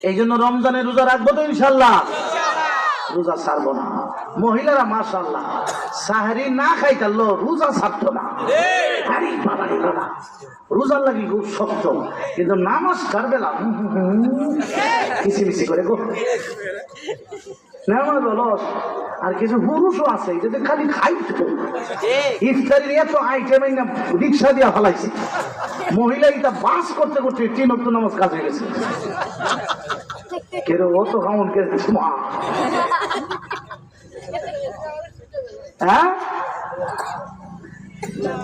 এই জন্য রমজানে রোজা রাখবো তো ইনশাল্লাহ, রোজা ছাড়বো না। মহিলারা মাশাআল্লাহ সাহারি না খাইতাল রোজা ছাড়তো না। আরে বাবা রে বাবা, রোজার লাগি খুব শক্ত, কিন্তু নামাজ ছাড়বে না কিসিমিসি করে গো। নামাজ অলস। আর কিছু পুরুষও আছে এটাতে খালি খাইতো, ইফতারির এত আইটেম না রিক্সা দিয়া ফেলাইছে। মহিলা এটা বাস করতে করতে 3 ওয়াক্ত নামাজ কাজ হয়ে গেছে। কেন অত কেমন কে মা, হ্যাঁ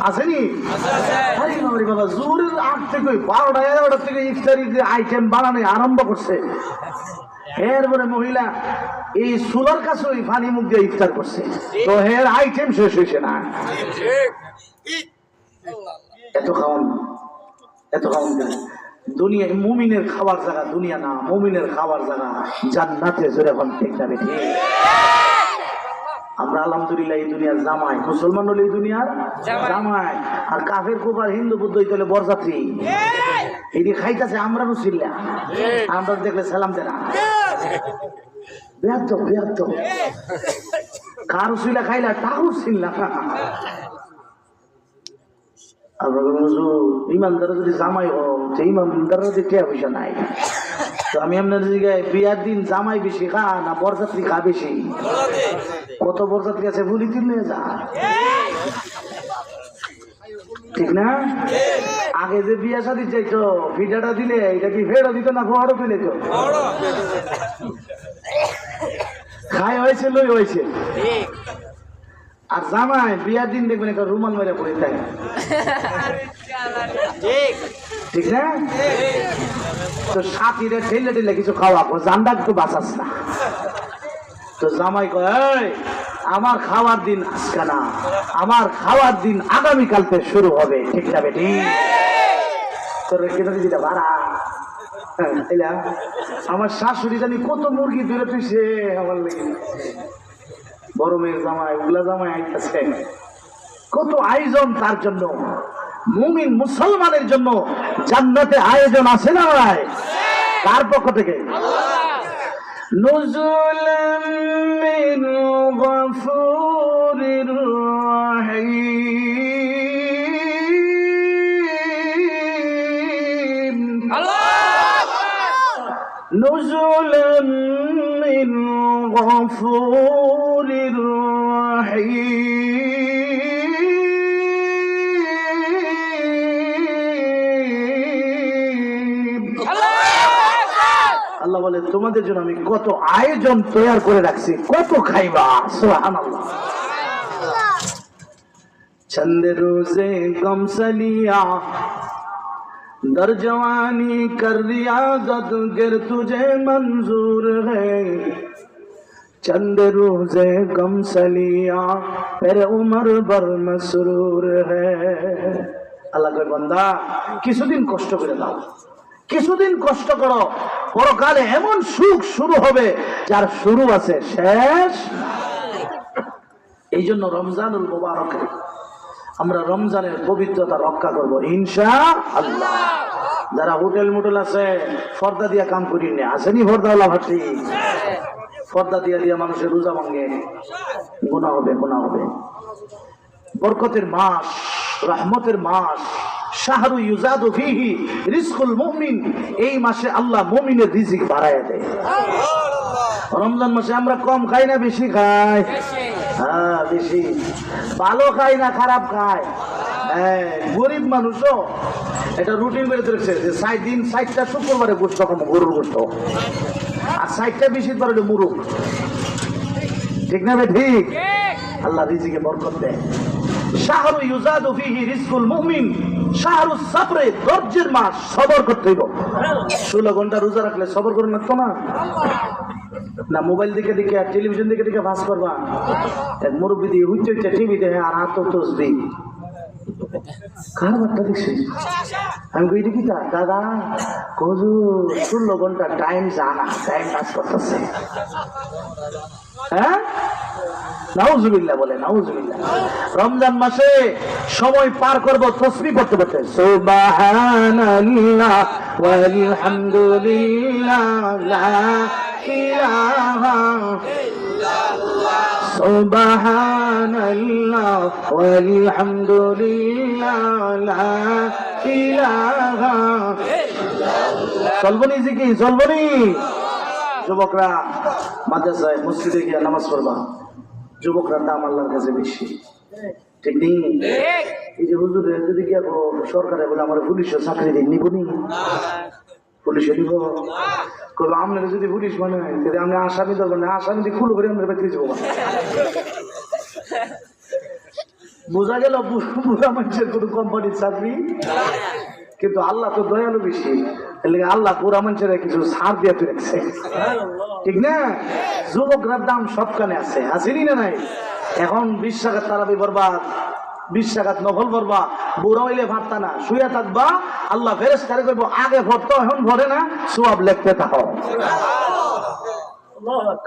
আসেনি? আরে বাবা, জোরের 8 থেকে 12টা 11টা থেকে ইফতারির যে আইটেম বানানো আরম্ভ করছে, এরপরে মহিলা এই চুলার কাছে ওই পানি মুখ দিয়ে ইফতার করছে, তো এর আইটেম শেষ হয়েছে না। এত খাওয়ান, এত খাওয়ান কেন? দুনিয়া মুমিনের খাবার জায়গা দুনিয়া না, মুমিনের খাবার জায়গা জান্নাতে। জোরে এখন ঠিক যাবে। আমরা আলহামদুলিল্লাহ এই দুনিয়ার জামাই, মুসলমান হলে এই দুনিয়ার জামাই, আর কাফের কুফার হিন্দু বুদ্ধ হইতে বরযাত্রী। এই যে খাইতেছে আমরা রুসিল্লা, আমরা দেখলে সালাম দেয় না। বেয়াদব বেয়াদব, কার রুসিল্লা খাইলা তাও ছিল্লা। ইমানদারা যদি জামাই হোক, সেই ইমানদারা যদি টিয়া পয়সা নাই, তো আমি আপনার জায়গায় বিয়ার দিন জামাই বেশি খা না বরযাত্রী খা বেশি? কত বরযাত্রী আছে বলি দিন যা, ঠিক না? আগে যে বিয়া শাদী চাইতো ভিডাটা দিলে এটা কি ফেরো দিত না ফোয়ারও পেলে তো খাই হয়েছে লই হয়েছে। আর জামাই বিয়ার দিন দেখবেন একটা রুমাল মেরে পড়ে থাকে, ঠিক না? তো সাথীরা ঠেলে ঠেলে কিছু খাওয়া জানডা একটু বাঁচাস না। তো জামাই কয় আমার খাওয়ার দিন আজকে না, আমার খাওয়ার দিন আগামীকালতে শুরু হবে, ঠিক না বেটি? তোর কেটা ভাড়া আমার শাশুড়ি জানি কত মুরগি ধরে তুইছে আমার লেগে। বড় মেয়ের জামাই, উগলা জামাই আইতেছে, কত আয়োজন তার জন্য। মুমিন মুসলমানের জন্য জান্নাতে আয়োজন আছে না ভাই? কার পক্ষ থেকে? নুজুলাম মিন গফুরির রহিম, নুজুলাম মিন গফুরির রহিম। আল্লাহ বলে তোমাদের জন্য আমি কত আয়োজন তৈরি করে রাখছি, কত খাইবা। সুবহানাল্লাহ। চন্দ রোজে গমসলিয়া दर जवानी कर रियाजत गिर तुझे मंजूर है, चंद रोजे गम सलिया फिर उम्र भर मसरूर है। আল্লাহ কয় বান্দা কিছুদিন কষ্ট করে দাও, কিছুদিন কষ্ট করো, পরকালে এমন সুখ শুরু হবে যার শুরু আছে শেষ। এই জন্য রমজানুল মুবারক আমরা রমজানের পবিত্রতা রক্ষা করবো ইনশাআল্লাহ। যারা হোটেল মোটেল আছে পর্দা দিয়া কাম করি না, আসেনি পর্দাওয়ালা ভাটি, পর্দা দিয়া দিয়া মানুষের রোজা ভাঙে, গুনাহ হবে, গুনাহ হবে। বরকতের মাস, রহমতের মাস, শাহরু ইউজাদু ফিহি রিজকুল মুমিন, এই মাসে আল্লাহ মুমিনের রিজিক বাড়ায়া দেয়। রমজান মাসে আমরা কম খাই না বেশি খাই? হ্যাঁ বেশি। ভালো খাই না খারাপ খাই? হ্যাঁ। গরিব মানুষও এটা রুটিন করে ধরেছে যে 60 দিন 60টা শুক্রবারে গোস্ত খাবো, গরুর গোস্ত, আর 60টা বেশি পরে মুরুখ, ঠিক না ভাই? ঠিক। আল্লাহ রিজিকে বরকত দেয়। শাহরু ইউজাদু ফিহি রিজকুল মুমিন, শাহরু সাবরে, ধৈর্যের মাস, সবর করতে হইব। 16 ঘন্টা রোজা রাখলে সবর করুন লাগতো না? না মোবাইল দিকে দিকে আর টেলিভিশন দিকে দিকে ভাস করবা। এক মুরব্বী দিয়ে হুইতে টিভি দেখে আর হাত তসবি, কার বার্তা দেখছি? আমি কই দেখি দাদা কজু 16 ঘন্টা টাইম জানা, টাইম পাস করতেছে। হ্যাঁ, নাউজুবিল্লাহ বলে, নাউজুবিল্লাহ। রমজান মাসে সময় পার করব তাসবিহ পড়তে পড়তে, সুবহানাল্লাহ ওয়ালহামদুলিল্লাহ লা ইলাহা ইল্লাল্লাহ, সুবহানাল্লাহ ওয়ালহামদুলিল্লাহ লা ইলাহা ইল্লাল্লাহ। চলবনি জিকি, চলবনি। যুবকরা মাদ্রাসায় মসজিদে গিয়ে নামাজ পড়বা, যুবকরা দাম আল্লাহর কাছে বেশি, ঠিক নেই? এই যে হুজুর যদি গিয়ে সরকারে বলে আমার পুলিশের চাকরি দিন, নিব নি? পুলিশে দিব? কবে আপনারা যদি পুলিশ মানে আমরা আসামি ধরবো না, আসামি দিয়ে খুল করে আমরা বেঁচে যাবো। বোঝা গেল বুড়া মানুষের কোনো কোম্পানির চাকরি, কিন্তু আল্লাহ তো দয়ালু বেশি, আল্লাহ বুড়া মানুষের কিছু ছাড় দিয়ে রাখছে, ঠিক না? যুবকরার দাম সবখানে আছে, আসেনি না নাই? এখন 20 টাকার তারাবি বরবাদ, 20 টাকার নফল বরবা, বুড়া হইলে ভাবতা না, শুয়ে থাকবা, আল্লাহ ফেরেশতারে কইবো আগে ভরতো, এখন ভরে না, সওয়াব লিখতে থাকো।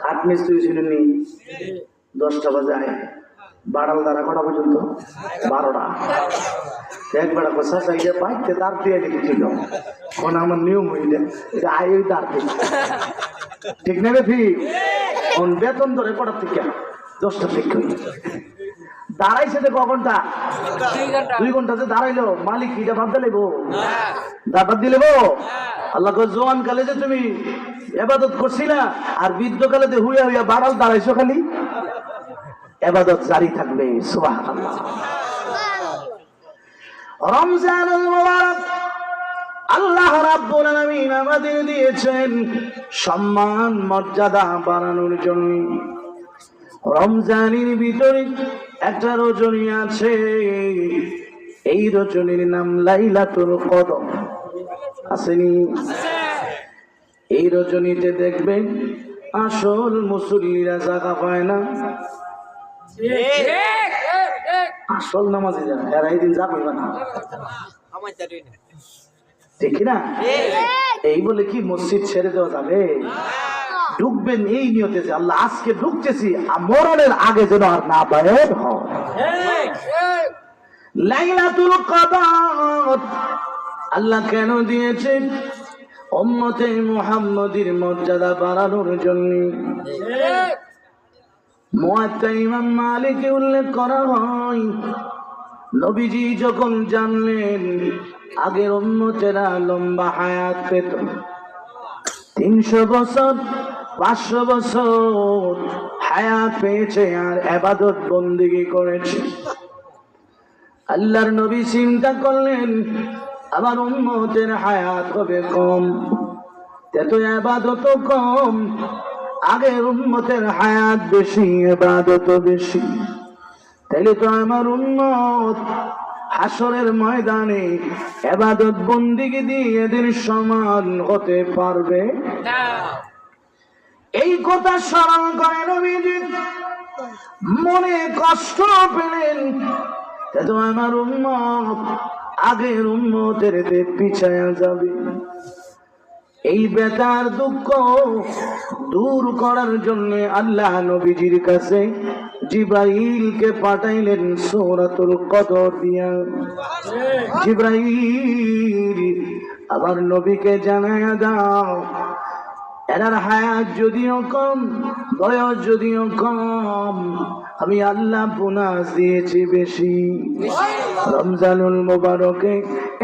খাট মিস্ত্রি ছিলেন নি, 10টা বাজে আয়, বাড়াল দ্বারা কটা পর্যন্ত? 12টা। একবার কোথা চাইলে পাইতে তার দিয়ে লিখেছিল, কোন আমার নিয়ম হইলে এটা আয় ওই তার, ঠিক না? ঠিক। বেতন ধরে কটার থেকে? 10টা থেকে। দাঁড়াইছে যে ক ঘন্টা? 2 ঘন্টা। যে দাঁড়াইলো মালিক এটা ভাবতে লেবো, দাবাত দিয়ে লেবো। আল্লাহ জোয়ান কালে যে তুমি এবাদত করছিলা, আর বৃদ্ধ কালে যে হুইয়া হুইয়া বাড়াল দাঁড়াইছো, খালি এবাদত জারি থাকবে। সুবহানাল্লাহ। রমজানুল মুবারক আল্লাহ রাব্বুল আলামিন আমাদের দিয়েছেন সম্মান মর্যাদা বাড়ানোর জন্য। রমজানের ভিতরে একটা রজনী আছে, এই রজনীর নাম লাইলাতুল কদর, আসেনি? এই রজনীতে দেখবেন আসল মুসল্লিরা জায়গা পায় না, আসল নামাজি যারা, এরা এই দিন যাবে না, ঠিক না? এই বলে কি মসজিদ ছেড়ে দেওয়া যাবে? ঢুকবেন এই নিয়তে যে আল্লাহ আজকে ঢুকতেছি, মরণের আগে যেন আর না বাইর হয়। লাইলাতুল কদর আল্লাহ কেন দিয়েছেন? উম্মতে মুহাম্মাদির মর্যাদা বাড়ানোর জন্য। মুয়াত্তা ইমাম মালিকে উল্লেখ করা হয়, নবীজি যখন জানলেন আগের উম্মতেরা লম্বা হায়াত পেত, 300 বছর 500 বছর হায়াত পেয়েছে আর ইবাদত বন্দেগী করেছে, আল্লাহর নবী চিন্তা করলেন আমার উম্মতের হায়াত হবে কম, এত ইবাদত কম, আগের উম্মতের হায়াত বেশি, ইবাদত বেশি, তাইলে তো আমার উম্মত হাসরের ময়দানে ইবাদত বন্দেগী দিয়ে এদের সমান হতে পারবে না। এই কথা স্মরণ করে নবীজি মনে কষ্ট পেলেন, তো আমার উম্মত আগের উম্মতের পিছায়া যাবে। এই বেতার দুঃখ দূর করার জন্য আল্লাহ নবীজির কাছে জিবরাইলকে পাঠাইলেন সূরাতুল কদর দিয়া। জিবরাইল আবার নবীকে জানায়া দাও এনার হায়াত যদিও কম, বয়স যদিও কম, আমি আল্লাহ বোনাস দিয়েছি বেশি। রমজানুল মুবারকে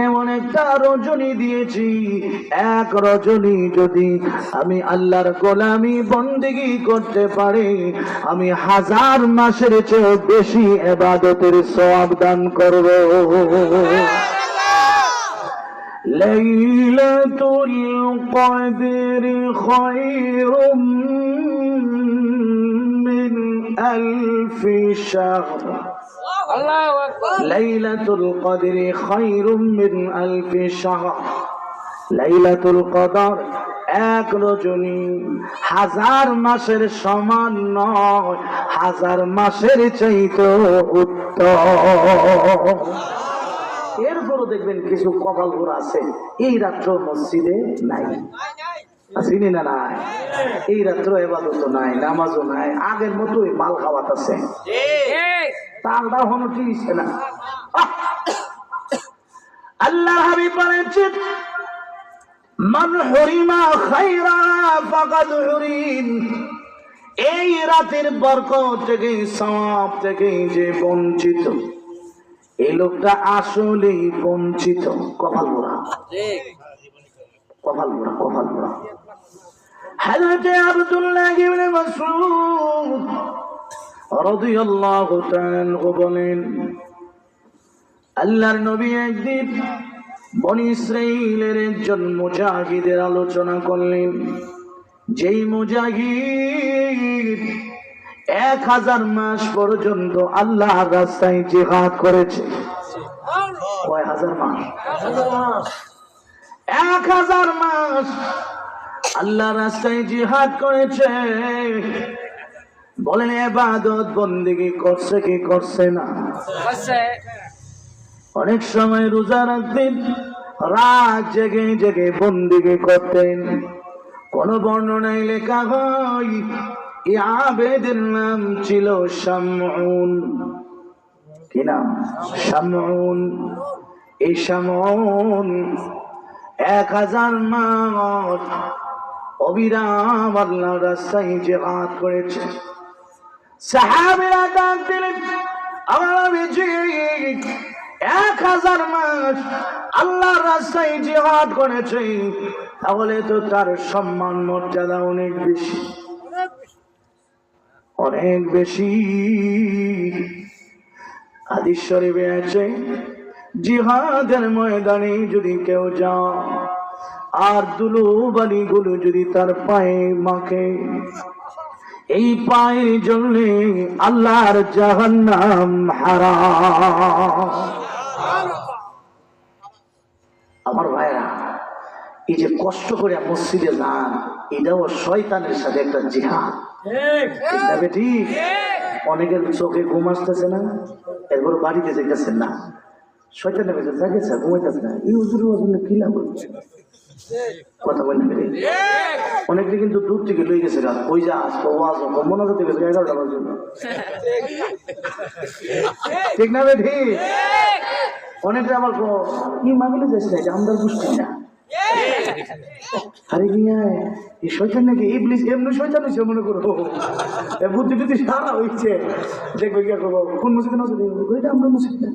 এমন একটা রজনী দিয়েছি, এক রজনী যদি আমি আল্লাহর গোলামি বন্দেগী করতে পারি, আমি 1000 মাসের চেয়ে বেশি ইবাদতের সওয়াব দান করব। লাইলাতুল কদর খায়রুম মিন আলফি শাহর। আল্লাহু আকবার। লাইলাতুল কদর খায়রুম মিন আলফি শাহর। লাইলাতুল কদর এক রজনী 1000 মাসের সমান নয়, 1000 মাসের চাইতে উত্তম। এরপরও দেখবেন কিছু কপাল ঘোরা আছে এই রাত্র মসজিদে নাই, চিনি না নাই, এই রাত্র এবাদত নাই, নামাজও নাই, আগের মতোই মাল খাওয়াত আছে, তালটা হনো ঠিক না। আল্লাহ হাবিব বলেছেন মান হুরিমা খায়রা ফাকাদ হুরিম, এই রাতের বরকত থেকে সওয়াব থেকে যে বঞ্চিত এই লোকটা আসলেই বঞ্চিত। কপাল পোড়া, কপাল পোড়া, কপাল পোড়া। হযরত আব্দুল্লাহ ইবনে মাসউদ রাদিয়াল্লাহু তাআলা আনহু বলেন আল্লাহর নবী একদিন বনী ইসরাঈলের একজন মুজাহিদের আলোচনা করলেন, যেই মুজাহিদ 1000 মাস পর্যন্ত আল্লাহর রাস্তায় জিহাদ করেছে। কয় হাজার মাস? 1000 মাস আল্লাহর রাস্তায় জিহাদ করেছে। বলেন ইবাদত বন্দেগী করছে কি করছে না? অনেক সময় রোজা রাখতেন, রাত জেগে জেগে বন্দেগী করতেন। কোন বর্ণনায় লেখা হয় এই আবেদের নাম ছিল শামউন। কি নাম? শামউন। এই শামউন 1000 মাস অবিরাম আল্লাহর রাস্তায় জিহাদ করেছে। সাহাবীরা ডাক দিলেন, আমার নবীজি 1000 মাস আল্লাহর রাস্তায় জিহাদ করেছে, তাহলে তো তার সম্মান মর্যাদা অনেক বেশি, অনেক বেশি। হাদিস শরীফে আছে জিহাদের ময়দানে যদি কেউ যায় আর ধুলোবালি গুলো যদি তার পায়ে মাখে, এই পায়ের জন্য আল্লাহর জাহান্নাম হারাম। আমার ভাইরা, এই যে কষ্ট করে মসজিদে যান, এটাও শয়তানের সাথে একটা জিহাদ। ঠিক, অনেকের চোখে ঘুম আসতেছে না, এরপর বাড়িতে যেতেছেন না, শয়তানের কাছে জাগেছে, ঘুমাইতেছে না, এই হুজুরের জন্য কি লাভ হচ্ছে? কথা বলতে পেরে অনেকে কিন্তু দূর থেকে লই গেছে, ওই যে আসবো মনে হতে গেছে 11টা পর্যন্ত। ঠিক না রে? ঠিক। অনেকে আমার কি মাগলে যাচ্ছে না, আমরা বুঝছি না। আরে এই শয়তান নাকি ইবলিস এমনি শয়তান হয়েছে মনে করো, বুদ্ধি টুদ্ধি সারা হয়েছে। দেখবে কি করবো, কোন মসজিদে না ওইটা আমরা মসজিদ না,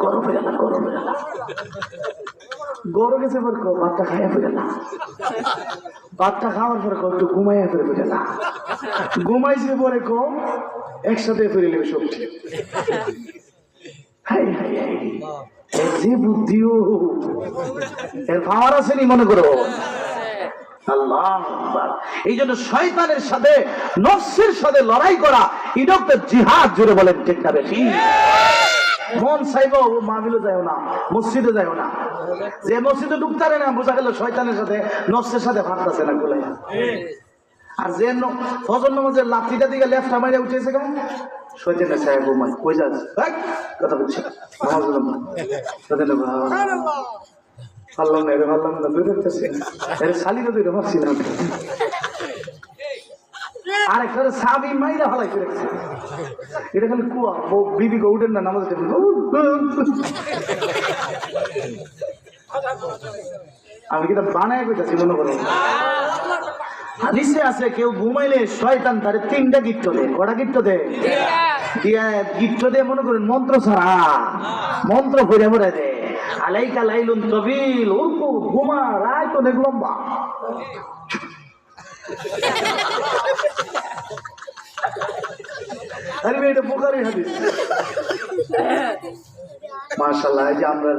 গরম হয়ে গেল, গরম হয়ে গেল, গরম গেছে পর ভাতটা খাইয়া ফেলে না, ভাতটা খাওয়ার পরে একটু ঘুমাইয়া ফেলে ফেলে না, ঘুমাইছে পরে কম একসাথে ফেলে নেবে সবটি। যে বুদ্ধিও এর পাওয়ার আছে নি মনে করো। আল্লাহ, এই জন্য শয়তানের সাথে নফসের সাথে লড়াই করা এটা একটা জিহাদ। জোরে বলেন ঠিক না বেশি? মন চাইব মাহফিলে যাও না, মসজিদে যাও না, যে মসজিদে ঢুকতারে না বোঝা গেল শয়তানের সাথে নফসের সাথে ফাটতেছে না গুলাই। আর যে ফজর নামাজের লাঠিটা দিকে লেফট মাইরে উঠেছে কেন শয়তানের সাহেব ঘুমায়, কই যাস কথা বলছে পারলাম না, পারলাম না, দুই রাখতেছে শালিরা দুইটা মারছি না, আর একটা সাবি মাইরা ফেলাই রেখেছে। এটা খালি কুয়া, বিবি গো উঠেন না নামাজ। আমি কিন্তু বানায় কইতাছি মনে করো। হাদিসে আছে কেউ ঘুমাইলে শয়তান তারে 3টা গিফট দেয়। কটা গিফট দেয়? গিফট দেয় মনে করেন মন্ত্র ছাড়া, মন্ত্র ভরে ভরে দেয়। আলাইকা লাইলুন তবিল, উরকু ঘুমা, রাত অনেক লম্বা। আরে এটা বুখারী হাদিস। মাশাআল্লাহ, এই যে আমরা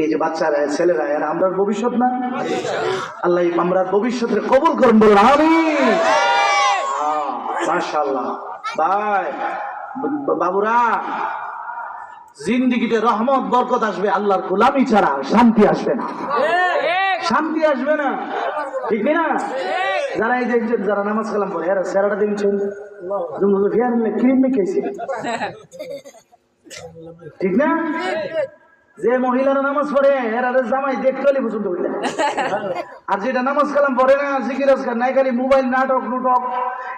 এই যে বাচ্চারা ছেলেরা আর আমরা ভবিষ্যৎ না, আল্লাহ আমরা ভবিষ্যতের কবুল করুন, বলুন আমিন। মাশাআল্লাহ ভাই বাবুরা, জিন্দেগিতে রহমত বরকত আসবে, আল্লাহর গোলামি ছাড়া শান্তি আসবে না, শান্তি আসবে না, ঠিক না? যারা এই যে যারা নামাজ কালাম পড়ে এরা সেরাটা দিনছেন ক্রিম মেখেছে, ঠিক না? যে মহিলারা নামাজ পড়ে এরা জামাই দেখতে হলে পছন্দ হইলে, আর যেটা নামাজ কালাম পড়ে না, জিকির আজকার নাই, খালি মোবাইল নাটক নুটক,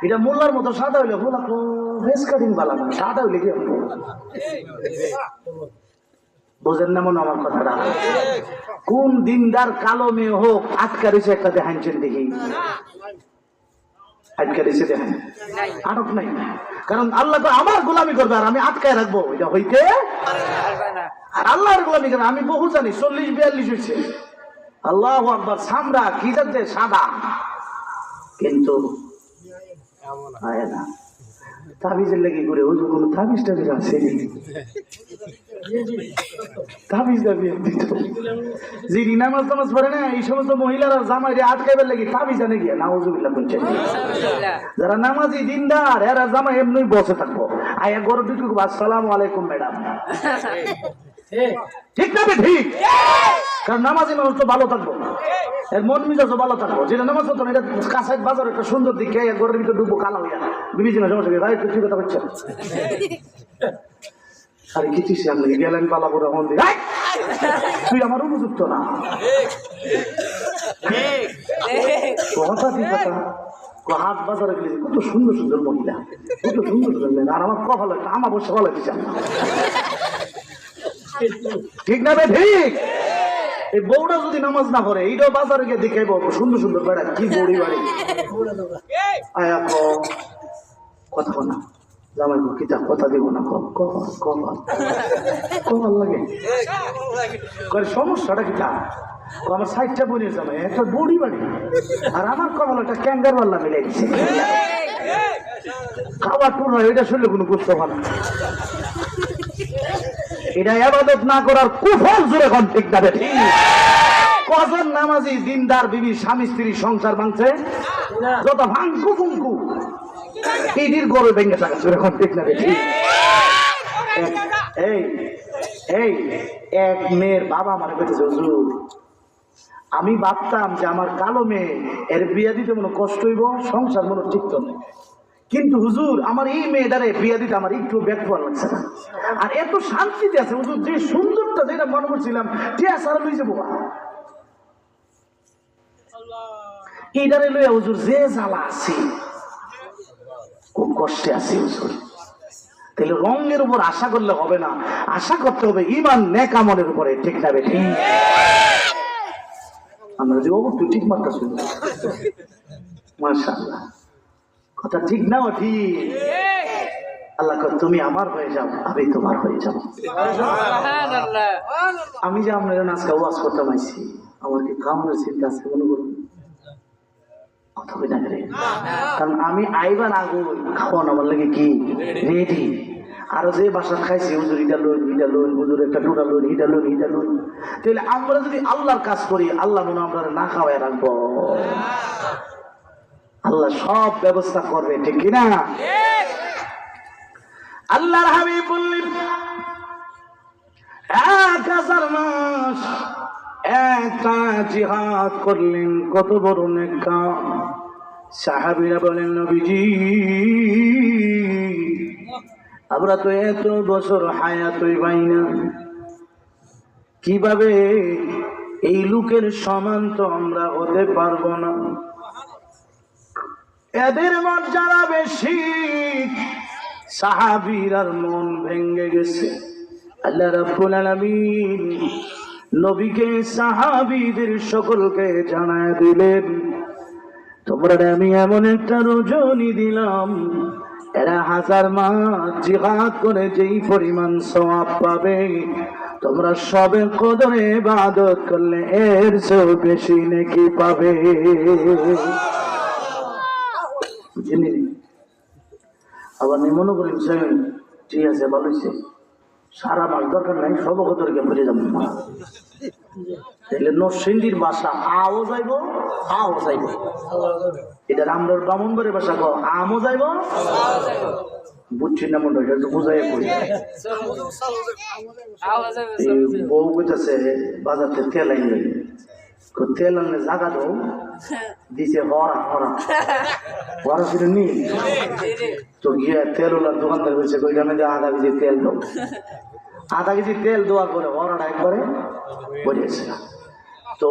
এটা মোল্লার মতো সাদা হইলে বলা ফেস কাটিং বালা না, সাদা হইলে কি বোঝেন না মনে আমার কথাটা? কোন দিনদার কালো মেয়ে হোক আটকা রয়েছে একটা দেখাইছেন দেখি, আটকা রয়েছে দেখেন, আটক নাই। কারণ আল্লাহ তো আমার গোলামি করবে আর আমি আটকায় রাখবো, এটা হইতে আর আল্লাহর গোলামি করে। আমি বহু জানি 40-42 হয়েছে, আল্লাহু আকবার, সামরা কি যাচ্ছে সাদা, কিন্তু না তাবিজের লেগে ঘুরে ওই কোন তাবিজ টাবিজ আছে, তাবিজ দাবি দিত যে নামাজ টামাজ পড়ে না, এই সমস্ত মহিলারা জামাইরে আটকাইবার লাগি তাবিজ আনে গিয়া নাউজুবিল্লাহ বলছেন। যারা নামাজি দিনদার এরা জামাই এমনি বসে থাকবো, আয়া গরু ঢুকে আসসালামু আলাইকুম ম্যাডাম, ঠিক না? ঠিক, কারণ নামাজি মানুষ তো ভালো থাকবো, এর মন মিজাজও ভালো থাকবো। যেটা নামাজ হতো না, এটা কাছাইট বাজার একটা সুন্দর দিকে গরুর ভিতরে ডুবো কালা হইয়া বিভিন্ন সমস্যা ভাই একটু কথা বলছেন। আরে কি তুই সামনে গেলেন পালা করে মন দিয়ে, তুই আমার উপযুক্ত না কথা কি কথা। হাট বাজারে গেলে কত সুন্দর সুন্দর মহিলা, কত সুন্দর সুন্দর মেয়ে, আর আমার কথা লাগতো আমার বসে ভালো লাগছে, ঠিক না? ঠিক। এই বউটা যদি নামাজ না পড়ে, এইটাও বাজারে গিয়ে দেখে সুন্দর সুন্দর বেড়া, কি বড়ি বাড়ি আয়া কথা বল না, জামাই কিতা কথা দিব না, কল লাগে সমস্যাটা কিতা? আমার সাইডটা বলে জামাই একটা বড়ি বাড়ি, আর আমার কপাল একটা ক্যাঙ্গার পাল্লা মিলে গেছে, খাবার টুর হয়, এটা শুনলে কোনো বুঝতে পারে না। এটা ইবাদত না করার কুফল, জোরে কোন ঠিক না? ঠিক। কজন নামাজি দিনদার বিবি স্বামী স্ত্রী সংসার ভাঙছে, যত ভাঙ্কু ফুঙ্কু ইডির গরু ভেঙে থাকা, জোরে কোন ঠিক না? ঠিক। এই এই এক মেয়ের বাবা আমার বলতেছে, হুজুর আমি ভাবতাম যে আমার কালো মেয়ে এর বিয়া দিতে মনে কষ্ট হইব, সংসার মনে ঠিক না, কিন্তু হুজুর আমার এই মেয়েটারে বিয়া দিতে আমার একটু ব্যাক করা লাগছে না, আর এত শান্তিতে আছে হুজুর, যে সুন্দরটা যেটা মনে করছিলাম সারা লই যাবো এইটারে লইয়া হুজুর যে জ্বালা আছে, খুব কষ্টে আছে হুজুর। তাহলে রঙের উপর আশা করলে হবে না, আশা করতে হবে ঈমান নেক আমলের উপরে, ঠিক না? ঠিক। আমরা যে অবশ্যই ঠিক মাত্রা শুনি, মাশাআল্লাহ, কথা ঠিক না? ঠিক। আল্লাহ তুমি আমার হয়ে যাও, আমি তোমার হয়ে যাবো। আমি যে আপনার আজকে ওয়াজ করতাম আইছি, আমার কি কামের চিন্তা আছে মনে করুন? কথা বই না করে, কারণ আমি আইবার আগুন খাওয়ান আমার লাগে কি রেডি। আরো যে বাসা খাইছি হুজুর ইটা লোন, ইটা লোন, হুজুর একটা টুটা লোন, ইটা লোন, ইটা লোন, তাহলে আমরা যদি আল্লাহর কাজ করি, আল্লাহ মনে আমরা না খাওয়াই রাখবো, আল্লাহ সব ব্যবস্থা করবে, ঠিক কিনা? আল্লাহর হাবিব বললেন 1000 মাস একটা জিহাদ করলেন, কত বড় নেক কাম। সাহাবীরা বলেন, নবীজি আমরা তো এত বছর হায়াতই পাই না, কিভাবে এই লোকের সমান তো আমরা হতে পারবো না, এদের মর্যাদা বেশি। সাহাবীরার মন ভেঙে গেছে। আল্লাহ রাব্বুল আলামিন নবীকে সাহাবীদের সকলকে জানায় দিলেন, তোমরা আমি এমন একটা রজনী দিলাম, এরা 1000 মাস জিহাদ করে যেই পরিমাণ সওয়াব পাবে, তোমরা সবে কদরে ইবাদত করলে এর চেয়ে বেশি নেকি পাবে। আবার মনে করেন ঠিক আছে, ভালো হয়েছে, সারা মাস দরকার নাই, সব কদরকে ভরে যাবো। তাহলে নরসিংদীর ভাষা আও যাইব, আও যাইব, এটা রামদার ব্রাহ্মণবাড়ির ভাষা কো আমও যাইব, বুঝছি না মনে হয় একটু বুঝাই করি। বউ কইতাছে বাজার থেকে তেল আইন, তেল আনলে জাগা দাও দিছে হরা হরা হরা ছিল নি তো গিয়ে তেল ওলার দোকানদার বলছে ওই গ্রামে আধা কেজি তেল দাও আধা কেজি তেল দেওয়ার পরে হরাটা একবারে পড়েছে তো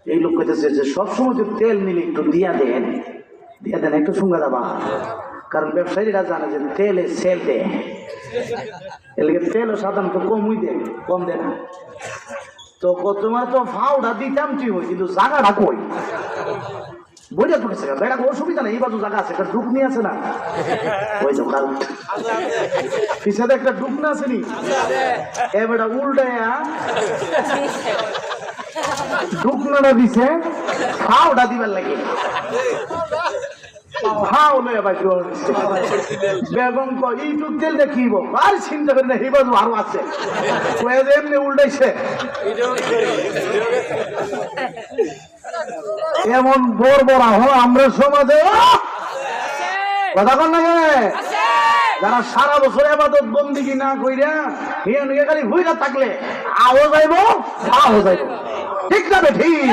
এই লোক কইতেছে যে সবসময় যে তেল নিলে একটু দিয়া দেন একটু সঙ্গে দাবা কারণ ব্যবসায়ীরা জানে যে তেলে সেল দেয় এলাকে তেলও সাধারণত কমই দেয় কম দেয় না তো তোমার তো ফাউডা দিতাম ঠিক হয় কিন্তু জায়গাটা কই বইটা পড়েছে বেড়া অসুবিধা নেই এই বাজু জায়গা আছে একটা ডুকনি আছে না ওই তো কাল পিছনে একটা ডুকনা আছে নি এ বেটা উল্টায়া ডুকনাটা দিছে ফাউডা দিবার লাগে বেগম ইউটিউব তেল দেখিব আর চিন্তা করি না এই বাজু আরো আছে এমনি উল্টাইছে এমন বড় বড় আমরা সমাজে কথা কন না যারা সারা বছর আবাদত বন্দিগি না কইরা হিয়া খালি হইরা থাকলে আও যাইব ঠিক না ঠিক